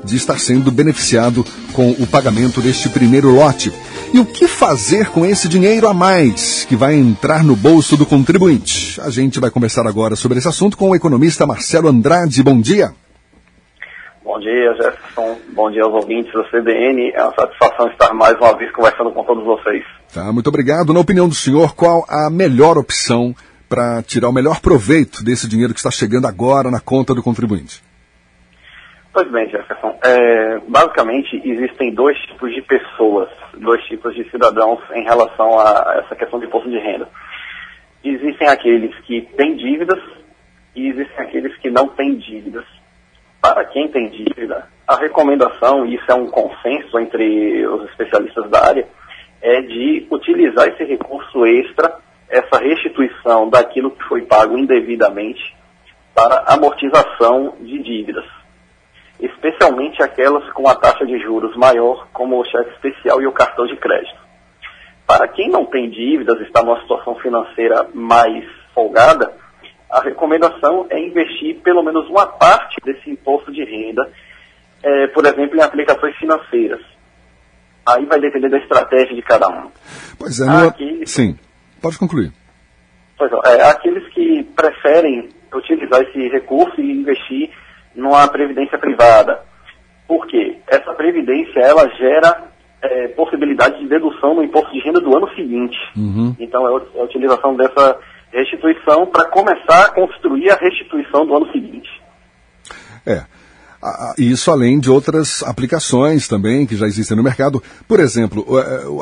de estar sendo beneficiado com o pagamento deste primeiro lote. E o que fazer com esse dinheiro a mais que vai entrar no bolso do contribuinte? A gente vai conversar agora sobre esse assunto com o economista Marcelo Andrade. Bom dia. Bom dia, Jefferson. Bom dia aos ouvintes da CBN. É uma satisfação estar mais uma vez conversando com todos vocês. Tá, muito obrigado. Na opinião do senhor, qual a melhor opção para tirar o melhor proveito desse dinheiro que está chegando agora na conta do contribuinte? Pois bem, Jefferson. Basicamente, existem dois tipos de pessoas, dois tipos de cidadãos em relação a essa questão de imposto de renda. Existem aqueles que têm dívidas e existem aqueles que não têm dívidas. Para quem tem dívida, a recomendação, e isso é um consenso entre os especialistas da área, é de utilizar esse recurso extra, essa restituição daquilo que foi pago indevidamente, para amortização de dívidas, especialmente aquelas com a taxa de juros maior, como o cheque especial e o cartão de crédito. Para quem não tem dívidas, está numa situação financeira mais folgada, a recomendação é investir pelo menos uma parte desse imposto de renda, por exemplo, em aplicações financeiras. Aí vai depender da estratégia de cada um. Pois é, sim, pode concluir. Pois é, aqueles que preferem utilizar esse recurso e investir numa previdência privada. Por quê? Essa previdência, ela gera possibilidade de dedução no imposto de renda do ano seguinte. Então, é a utilização dessa restituição para começar a construir a restituição do ano seguinte. Isso além de outras aplicações também que já existem no mercado. Por exemplo,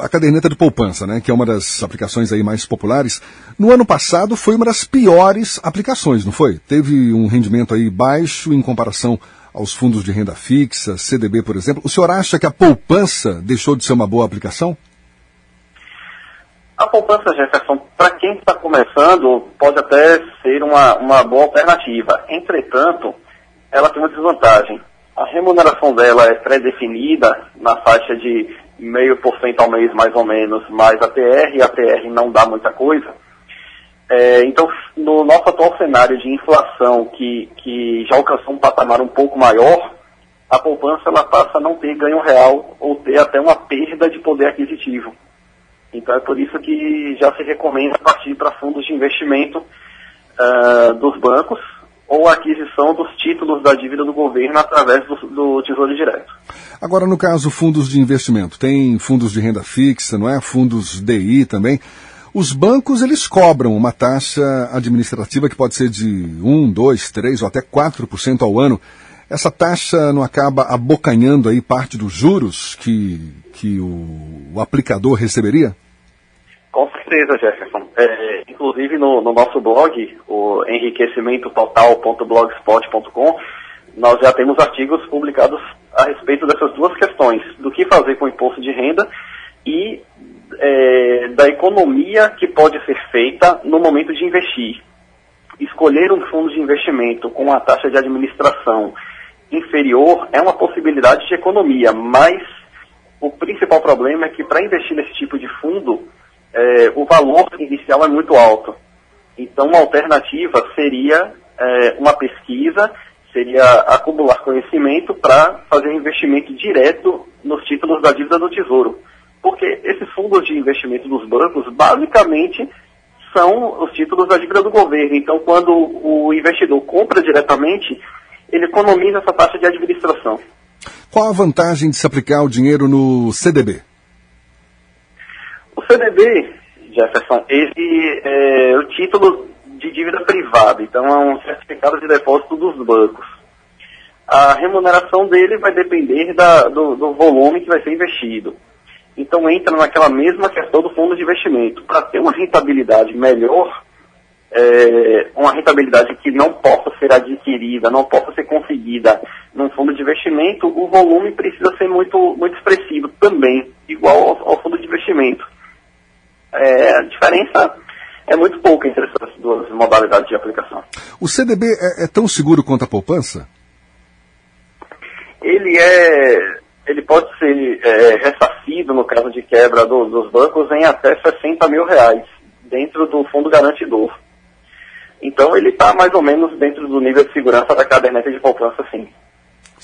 a caderneta de poupança, né, que é uma das aplicações aí mais populares. No ano passado foi uma das piores aplicações, não foi? Teve um rendimento aí baixo em comparação aos fundos de renda fixa, CDB, por exemplo. O senhor acha que a poupança deixou de ser uma boa aplicação? A poupança, Jefferson, para quem está começando, pode até ser uma boa alternativa. Entretanto, ela tem uma desvantagem. A remuneração dela é pré-definida na faixa de 0,5% ao mês, mais ou menos, mais a TR, e a TR não dá muita coisa. Então, no nosso atual cenário de inflação, que já alcançou um patamar um pouco maior, a poupança ela passa a não ter ganho real ou ter até uma perda de poder aquisitivo. Então é por isso que já se recomenda partir para fundos de investimento dos bancos ou a aquisição dos títulos da dívida do governo através do Tesouro Direto. Agora, no caso, fundos de investimento, tem fundos de renda fixa, não é? Fundos DI também. Os bancos, eles cobram uma taxa administrativa que pode ser de 1, 2, 3 ou até 4% ao ano. Essa taxa não acaba abocanhando aí parte dos juros que o aplicador receberia? Com certeza, Jefferson. Inclusive no nosso blog, o enriquecimentototal.blogspot.com, nós já temos artigos publicados a respeito dessas duas questões, do que fazer com o imposto de renda e da economia que pode ser feita no momento de investir. Escolher um fundo de investimento com uma taxa de administração inferior é uma possibilidade de economia, mas o principal problema é que para investir nesse tipo de fundo, o valor inicial é muito alto. Então, uma alternativa seria uma pesquisa, seria acumular conhecimento para fazer um investimento direto nos títulos da dívida do Tesouro. Porque esses fundos de investimento dos bancos, basicamente, são os títulos da dívida do governo. Então, quando o investidor compra diretamente, ele economiza essa taxa de administração. Qual a vantagem de se aplicar o dinheiro no CDB? O CDB, Jefferson, ele é o título de dívida privada, então é um certificado de depósito dos bancos. A remuneração dele vai depender do volume que vai ser investido. Então entra naquela mesma questão do fundo de investimento. Para ter uma rentabilidade melhor, uma rentabilidade que não possa ser adquirida, não possa ser conseguida num fundo de investimento, o volume precisa ser muito, muito expressivo também, igual ao fundo de investimento. A diferença é muito pouca entre essas duas modalidades de aplicação. O CDB é tão seguro quanto a poupança? Ele pode ser ressarcido, no caso de quebra dos bancos, em até R$60 mil dentro do fundo garantidor. Então ele está mais ou menos dentro do nível de segurança da caderneta de poupança, sim.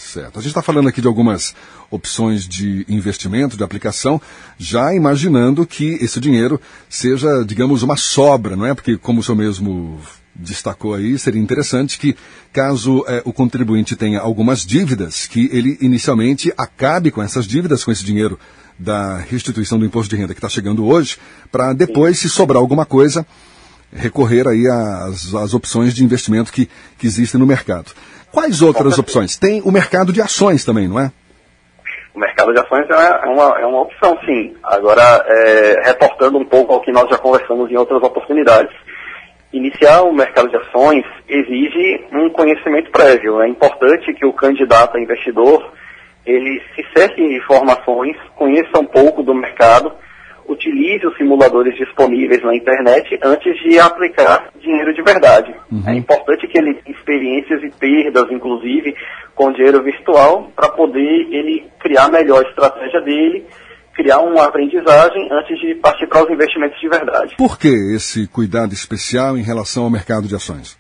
Certo. A gente está falando aqui de algumas opções de investimento, de aplicação, já imaginando que esse dinheiro seja, digamos, uma sobra, não é? Porque, como o senhor mesmo destacou aí, seria interessante que, caso o contribuinte tenha algumas dívidas, que ele inicialmente acabe com essas dívidas, com esse dinheiro da restituição do imposto de renda que está chegando hoje, para depois, se sobrar alguma coisa, recorrer aí às opções de investimento que existem no mercado. Quais outras opções? Tem o mercado de ações também, não é? O mercado de ações é uma opção, sim. Agora, reportando um pouco ao que nós já conversamos em outras oportunidades. Iniciar o mercado de ações exige um conhecimento prévio. É importante que o candidato a investidor, ele se cerque de informações, conheça um pouco do mercado, utilize os simuladores disponíveis na internet antes de aplicar dinheiro de verdade. Uhum. É importante que ele tenha experiências e perdas, inclusive, com dinheiro virtual, para poder ele criar a melhor estratégia dele, criar uma aprendizagem antes de partir para os investimentos de verdade. Por que esse cuidado especial em relação ao mercado de ações?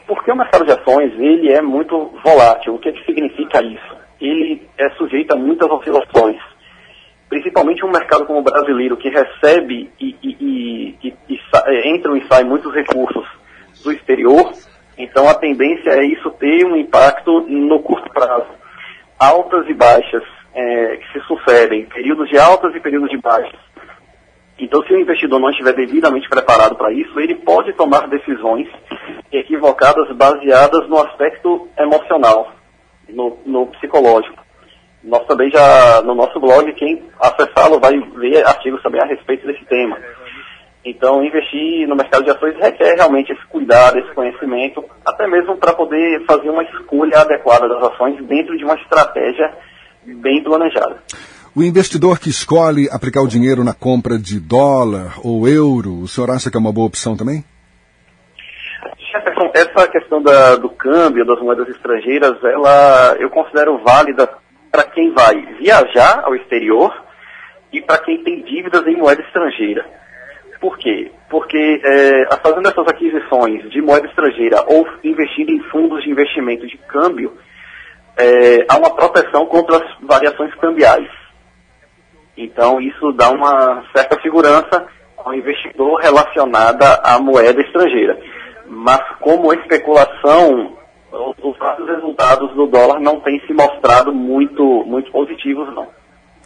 Porque o mercado de ações, ele é muito volátil. O que significa isso? Ele é sujeito a muitas oscilações. Principalmente um mercado como o brasileiro, que recebe entram e saem muitos recursos do exterior, então a tendência é isso ter um impacto no curto prazo. Altas e baixas que se sucedem, períodos de altas e períodos de baixas. Então, se o investidor não estiver devidamente preparado para isso, ele pode tomar decisões equivocadas baseadas no aspecto emocional, no psicológico. Nós também já, no nosso blog, quem acessá-lo vai ver artigos também a respeito desse tema. Então, investir no mercado de ações requer realmente esse cuidado, esse conhecimento, até mesmo para poder fazer uma escolha adequada das ações dentro de uma estratégia bem planejada. O investidor que escolhe aplicar o dinheiro na compra de dólar ou euro, o senhor acha que é uma boa opção também? Essa questão do câmbio das moedas estrangeiras, eu considero válida para quem vai viajar ao exterior e para quem tem dívidas em moeda estrangeira. Por quê? Porque fazendo essas aquisições de moeda estrangeira ou investindo em fundos de investimento de câmbio, há uma proteção contra as variações cambiais. Então isso dá uma certa segurança ao investidor relacionada à moeda estrangeira. Mas como especulação, os próprios resultados do dólar não têm se mostrado muito positivos, não.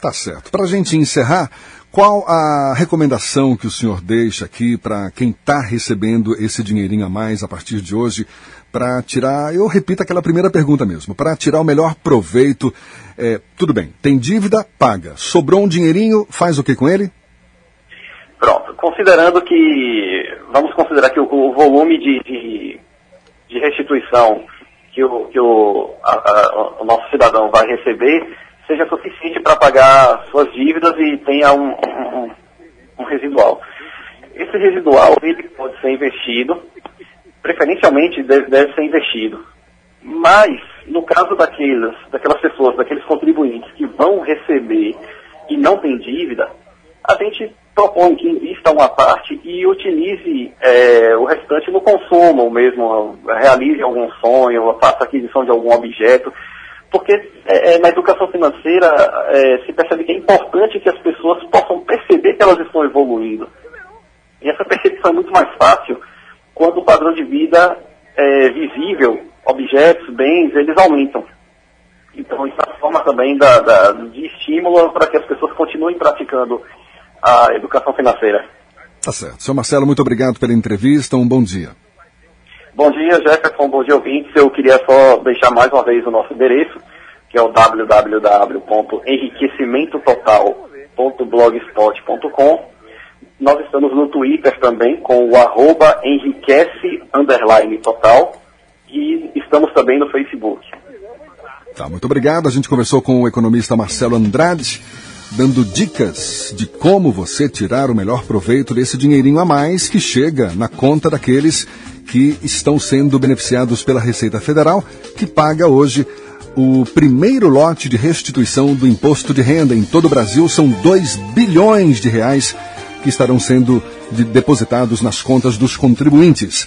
Tá certo. Para a gente encerrar, qual a recomendação que o senhor deixa aqui para quem está recebendo esse dinheirinho a mais a partir de hoje, para tirar, eu repito aquela primeira pergunta mesmo, para tirar o melhor proveito? Tudo bem, tem dívida, paga. Sobrou um dinheirinho, faz o que com ele? Pronto, vamos considerar que o volume de restituição que o nosso cidadão vai receber seja suficiente para pagar suas dívidas e tenha um residual. Esse residual ele pode ser investido, preferencialmente deve ser investido. Mas, no caso daquelas pessoas, daqueles contribuintes que vão receber e não têm dívida, a gente propõe que invista uma parte e utilize o restante no consumo mesmo, realize algum sonho, faça aquisição de algum objeto, porque na educação financeira se percebe que é importante que as pessoas possam perceber que elas estão evoluindo. E essa percepção é muito mais fácil quando o padrão de vida é visível, objetos, bens, eles aumentam. Então isso é uma forma também de estímulo para que as pessoas continuem praticando a educação financeira. Tá certo. Senhor Marcelo, muito obrigado pela entrevista. Um bom dia. Bom dia, Jefferson. Bom dia, ouvintes. Eu queria só deixar mais uma vez o nosso endereço, que é o www.enriquecimentototal.blogspot.com. Nós estamos no Twitter também com o @enriquece_total e estamos também no Facebook. Tá, muito obrigado. A gente conversou com o economista Marcelo Andrade, dando dicas de como você tirar o melhor proveito desse dinheirinho a mais que chega na conta daqueles que estão sendo beneficiados pela Receita Federal, que paga hoje o primeiro lote de restituição do imposto de renda. Em todo o Brasil são 2 bilhões de reais que estarão sendo depositados nas contas dos contribuintes.